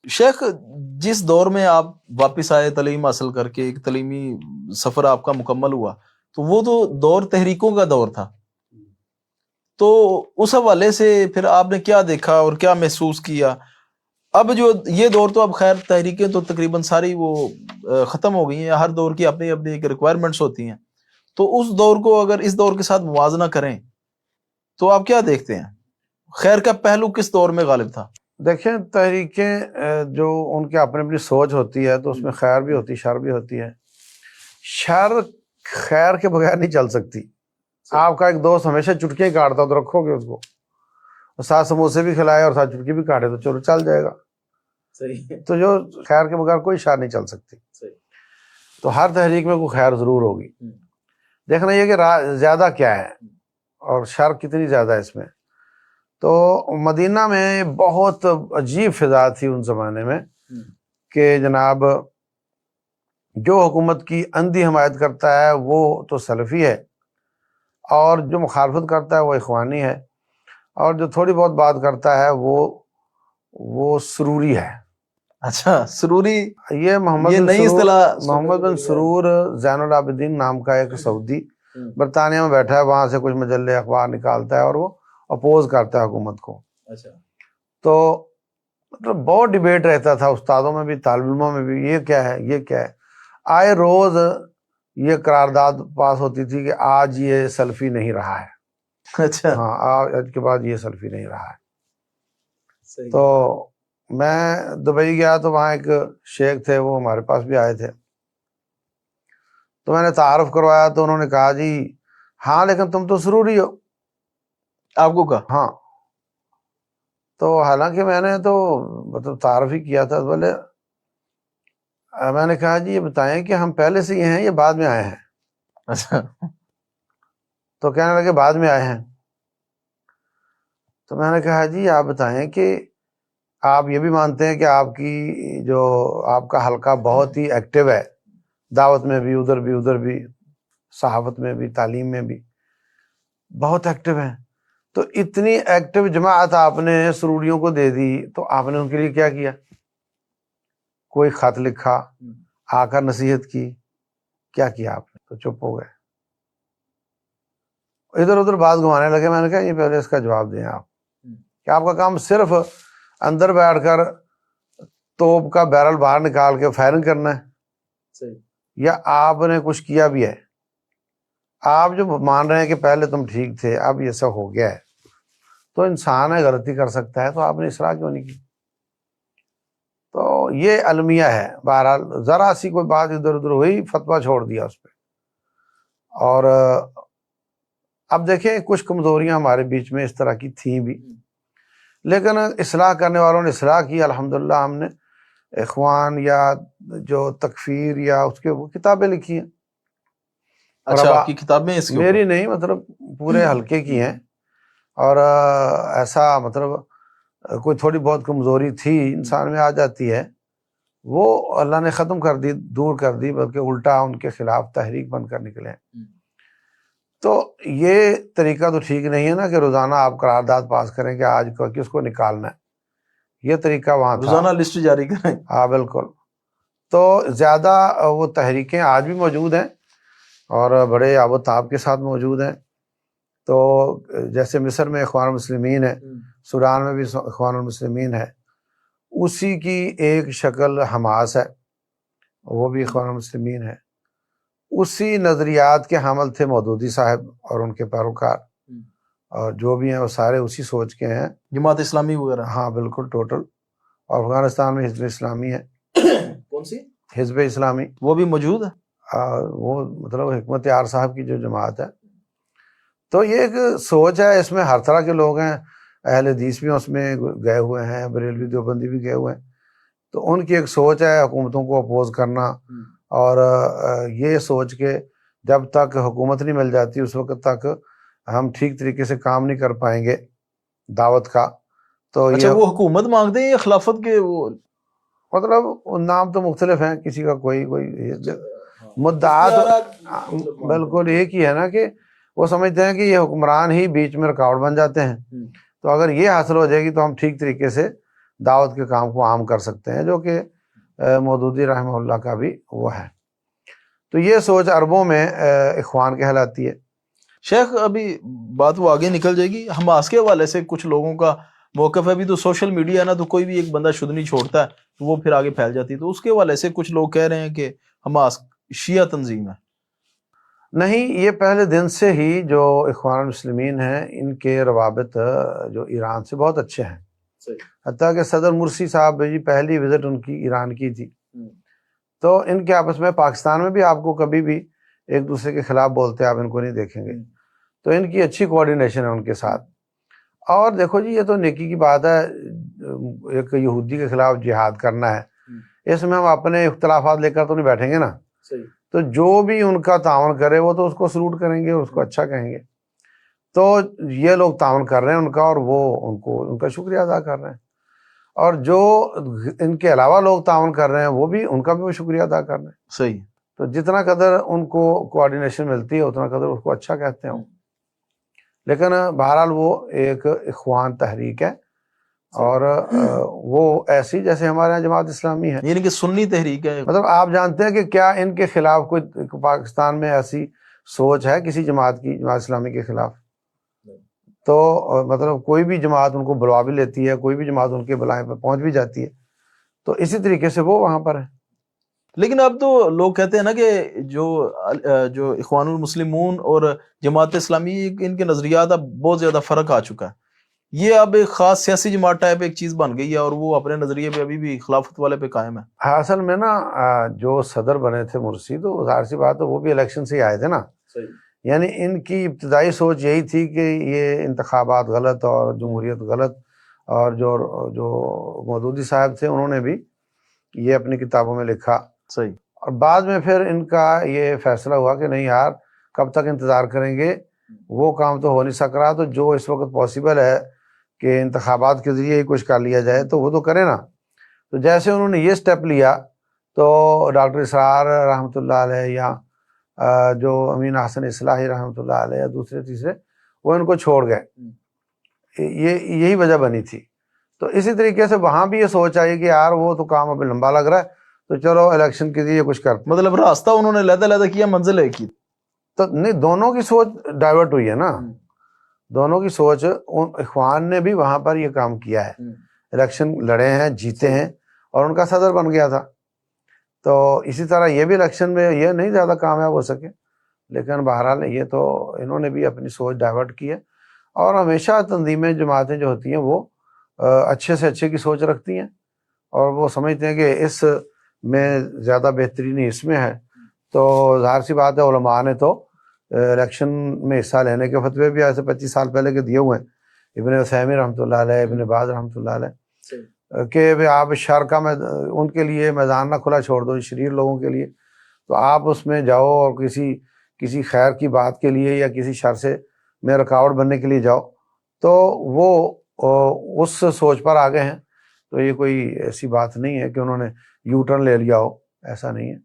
شیخ جس دور میں آپ واپس آئے تعلیم حاصل کر کے، ایک تعلیمی سفر آپ کا مکمل ہوا، تو وہ تو دور تحریکوں کا دور تھا، تو اس حوالے سے پھر آپ نے کیا دیکھا اور کیا محسوس کیا؟ اب جو یہ دور تو اب خیر تحریکیں تو تقریباً ساری وہ ختم ہو گئی ہیں، ہر دور کی اپنی اپنی ایک ریکوائرمنٹس ہوتی ہیں، تو اس دور کو اگر اس دور کے ساتھ موازنہ کریں تو آپ کیا دیکھتے ہیں؟ خیر کا پہلو کس دور میں غالب تھا؟ دیکھیں تحریکیں جو ان کے اپنی اپنی سوچ ہوتی ہے تو اس میں خیر بھی ہوتی ہے، شر بھی ہوتی ہے. شر خیر کے بغیر نہیں چل سکتی. آپ کا ایک دوست ہمیشہ چٹکیاں کاٹتا تو رکھو گے اس کو، ساتھ سموسے بھی کھلائے اور ساتھ چٹکی بھی کاٹے تو چلو چل جائے گا. صحیح. تو جو خیر کے بغیر کوئی شر نہیں چل سکتی. تو ہر تحریک میں کوئی خیر ضرور ہوگی. دیکھنا یہ کہ زیادہ کیا ہے اور شر کتنی زیادہ ہے اس میں. تو مدینہ میں بہت عجیب فضا تھی ان زمانے میں کہ جناب جو حکومت کی اندھی حمایت کرتا ہے وہ تو سلفی ہے، اور جو مخالفت کرتا ہے وہ اخوانی ہے، اور جو تھوڑی بہت بات کرتا ہے وہ سروری ہے. اچھا، سروری یہ یہ نئی اصطلاح محمد بن سرور زین العابدین نام کا ایک سعودی برطانیہ میں بیٹھا ہے، وہاں سے کچھ مجلے اخبار نکالتا ہے اور وہ اپوز کرتا ہے حکومت کو. اچھا. تو مطلب بہت ڈیبیٹ رہتا تھا استادوں میں بھی، طالب علموں میں بھی، یہ کیا ہے یہ کیا ہے. آئے روز یہ قرارداد پاس ہوتی تھی کہ آج یہ سلفی نہیں رہا ہے. اچھا. ہاں، آج کے بعد یہ سلفی نہیں رہا ہے. صحیح. تو میں دبئی گیا تو وہاں ایک شیخ تھے، وہ ہمارے پاس بھی آئے تھے، تو میں نے تعارف کروایا تو انہوں نے کہا جی ہاں لیکن تم تو سروری ہو. آپ کو کہا؟ ہاں. تو حالانکہ میں نے تو مطلب تعارف ہی کیا تھا. بولے میں نے کہا جی یہ بتائیں کہ ہم پہلے سے یہ ہیں یہ بعد میں آئے ہیں. اچھا. تو کہنے لگے بعد میں آئے ہیں. تو میں نے کہا جی آپ بتائیں کہ آپ یہ بھی مانتے ہیں کہ آپ کا حلقہ بہت ہی ایکٹیو ہے، دعوت میں بھی، ادھر بھی، صحافت میں بھی، تعلیم میں بھی بہت ایکٹیو ہیں. تو اتنی ایکٹیو جماعت آپ نے سروریوں کو دے دی، تو آپ نے ان کے لیے کیا کیا؟ کوئی خط لکھا، آ کر نصیحت کی، کیا کیا آپ نے؟ تو چپ ہو گئے، ادھر ادھر بات گھمانے لگے. میں نے کہا یہ پہلے اس کا جواب دیں آپ کہ آپ کا کام صرف اندر بیٹھ کر توپ کا بیرل باہر نکال کے فائرنگ کرنا ہے، یا آپ نے کچھ کیا بھی ہے؟ آپ جو مان رہے ہیں کہ پہلے تم ٹھیک تھے اب یہ سب ہو گیا ہے، تو انسان ہے غلطی کر سکتا ہے، تو آپ نے اصلاح کیوں نہیں کی؟ تو یہ المیہ ہے. بہرحال ذرا سی کوئی بات ادھر ادھر ہوئی، فتویٰ چھوڑ دیا اس پہ. اور اب دیکھیں کچھ کمزوریاں ہمارے بیچ میں اس طرح کی تھیں بھی، لیکن اصلاح کرنے والوں نے اصلاح کی. الحمدللہ ہم نے اخوان یا جو تکفیر یا اس کے وہ کتابیں لکھی ہیں. اچھا، آپ کی کتابیں اس کے اوپر؟ میری نہیں، مطلب پورے حلقے کی ہیں. اور ایسا مطلب کوئی تھوڑی بہت کمزوری تھی انسان میں آ جاتی ہے، وہ اللہ نے ختم کر دی، دور کر دی، بلکہ الٹا ان کے خلاف تحریک بن کر نکلے. تو یہ طریقہ تو ٹھیک نہیں ہے نا کہ روزانہ آپ قرارداد پاس کریں کہ آج کس کو نکالنا ہے. یہ طریقہ وہاں تھا، روزانہ لسٹ جاری کریں. ہاں بالکل. تو زیادہ وہ تحریکیں آج بھی موجود ہیں اور بڑے آب و تاب کے ساتھ موجود ہیں. تو جیسے مصر میں اخوان المسلمین ہے، سوڈان میں بھی اخوان المسلمین ہے، اسی کی ایک شکل حماس ہے، وہ بھی اخوان المسلمین ہے. اسی نظریات کے حامل تھے مودودی صاحب اور ان کے پیروکار، اور جو بھی ہیں وہ سارے اسی سوچ کے ہیں. جماعت اسلامی وغیرہ؟ ہاں بالکل ٹوٹل. اور افغانستان میں حزب اسلامی ہے. کون سی؟ حزب اسلامی، وہ بھی موجود ہے. وہ مطلب حکمت یار صاحب کی جو جماعت ہے. تو یہ ایک سوچ ہے، اس میں ہر طرح کے لوگ ہیں، اہل حدیث بھی اس میں گئے ہوئے ہیں، بریلوی دیوبندی بھی گئے ہوئے ہیں. تو ان کی ایک سوچ ہے حکومتوں کو اپوز کرنا، اور یہ سوچ کے جب تک حکومت نہیں مل جاتی اس وقت تک ہم ٹھیک طریقے سے کام نہیں کر پائیں گے دعوت کا. تو اچھا، یہ وہ حکومت مانگتے ہیں یا خلافت کے؟ وہ مطلب نام تو مختلف ہیں، کسی کا کوئی مدعات بالکل ایک ہی ہے نا، کہ وہ سمجھتے ہیں کہ یہ حکمران ہی بیچ میں رکاوٹ بن جاتے ہیں. تو اگر یہ حاصل ہو جائے گی تو ہم ٹھیک طریقے سے دعوت کے کام کو عام کر سکتے ہیں، جو کہ مودودی رحمہ اللہ کا بھی وہ ہے۔ تو یہ سوچ عربوں میں اخوان کہلاتی ہے۔ شیخ ابھی بات وہ آگے نکل جائے گی، حماس کے حوالے سے کچھ لوگوں کا موقف ہے، ابھی تو سوشل میڈیا ہے نا، تو کوئی بھی ایک بندہ شدنی چھوڑتا ہے تو وہ پھر آگے پھیل جاتی ہے، تو اس کے حوالے سے کچھ لوگ کہہ رہے ہیں کہ حماس شیعہ تنظیم ہے۔ نہیں، یہ پہلے دن سے ہی جو اخوان المسلمین ہیں ان کے روابط جو ایران سے بہت اچھے ہیں، حتیٰ کہ صدر مرسی صاحب جی پہلی وزٹ ان کی ایران کی تھی، تو ان کے آپس میں پاکستان میں بھی آپ کو کبھی بھی ایک دوسرے کے خلاف بولتے آپ ان کو نہیں دیکھیں گے، تو ان کی اچھی کوآرڈینیشن ہے ان کے ساتھ۔ اور دیکھو جی، یہ تو نیکی کی بات ہے، ایک یہودی کے خلاف جہاد کرنا ہے، اس میں ہم اپنے اختلافات لے کر تو نہیں بیٹھیں گے نا، تو جو بھی ان کا تعاون کرے وہ تو اس کو سلوٹ کریں گے، اس کو اچھا کہیں گے۔ تو یہ لوگ تعاون کر رہے ہیں ان کا، اور وہ ان کا شکریہ ادا کر رہے ہیں، اور جو ان کے علاوہ لوگ تعاون کر رہے ہیں وہ بھی ان کا بھی وہ شکریہ ادا کر رہے ہیں۔ صحیح۔ تو جتنا قدر ان کو کوآرڈینیشن ملتی ہے اتنا قدر اس کو اچھا کہتے ہیں، لیکن بہرحال وہ ایک اخوان تحریک ہے، اور وہ ایسی جیسے ہمارے یہاں جماعت اسلامی ہے، یعنی کہ سنی تحریک ہے۔ مطلب آپ جانتے ہیں کہ کیا ان کے خلاف کوئی پاکستان میں ایسی سوچ ہے کسی جماعت کی، جماعت اسلامی کے خلاف؟ تو مطلب کوئی بھی جماعت ان کو بلوا بھی لیتی ہے، کوئی بھی جماعت ان کے بلائیں پہ پہنچ بھی جاتی ہے، تو اسی طریقے سے وہ وہاں پر ہے۔ لیکن اب تو لوگ کہتے ہیں نا کہ جو اخوان المسلمون اور جماعت اسلامی ان کے نظریات اب بہت زیادہ فرق آ چکا ہے، یہ اب ایک خاص سیاسی جماعت ٹائپ ایک چیز بن گئی ہے، اور وہ اپنے نظریے پہ ابھی بھی خلافت والے پہ قائم ہے۔ اصل میں نا جو صدر بنے تھے مرسی، تو ظاہر سی بات ہے وہ بھی الیکشن سے ہی آئے تھے نا، یعنی ان کی ابتدائی سوچ یہی تھی کہ یہ انتخابات غلط اور جمہوریت غلط، اور جو مودودی صاحب تھے انہوں نے بھی یہ اپنی کتابوں میں لکھا۔ صحیح۔ اور بعد میں پھر ان کا یہ فیصلہ ہوا کہ نہیں یار، کب تک انتظار کریں گے، وہ کام تو ہو نہیں سک رہا، تو جو اس وقت پاسبل ہے کہ انتخابات کے ذریعے ہی کچھ کر لیا جائے تو وہ تو کریں نا۔ تو جیسے انہوں نے یہ سٹیپ لیا تو ڈاکٹر اسرار رحمۃ اللہ علیہ، یا جو امین حسن اصلاحی رحمۃ اللہ علیہ، یا دوسرے تیسرے، وہ ان کو چھوڑ گئے، یہی وجہ بنی تھی۔ تو اسی طریقے سے وہاں بھی یہ سوچ آئی کہ یار وہ تو کام ابھی لمبا لگ رہا ہے، تو چلو الیکشن کے لیے کچھ کرتے، مطلب راستہ انہوں نے علیحدہ کیا، منزل ایک کی۔ تو نہیں، دونوں کی سوچ ڈائیورٹ ہوئی ہے نا، دونوں کی سوچ۔ اخوان نے بھی وہاں پر یہ کام کیا ہے، الیکشن لڑے ہیں، جیتے ہیں، اور ان کا صدر بن گیا تھا، تو اسی طرح یہ بھی الیکشن میں یہ نہیں زیادہ کامیاب ہو سکے، لیکن بہرحال یہ تو انہوں نے بھی اپنی سوچ ڈائیورٹ کی ہے۔ اور ہمیشہ تنظیمیں، جماعتیں جو ہوتی ہیں وہ اچھے سے اچھے کی سوچ رکھتی ہیں، اور وہ سمجھتے ہیں کہ اس میں زیادہ بہترینی اس میں ہے، تو ظاہر سی بات ہے علماء نے تو الیکشن میں حصہ لینے کے فتوے بھی ایسے 25 سال پہلے کے دیے ہوئے ہیں، ابن عثیمین رحمۃ اللہ علیہ، ابن باز رحمۃ اللہ علیہ، کہ آپ شر کا ان کے لیے میدان نہ کھلا چھوڑ دو، شریر لوگوں کے لیے، تو آپ اس میں جاؤ اور کسی خیر کی بات کے لیے یا کسی شر سے میں رکاوٹ بننے کے لیے جاؤ، تو وہ اس سوچ پر آگے ہیں۔ تو یہ کوئی ایسی بات نہیں ہے کہ انہوں نے یو ٹرن لے لیا ہو، ایسا نہیں ہے۔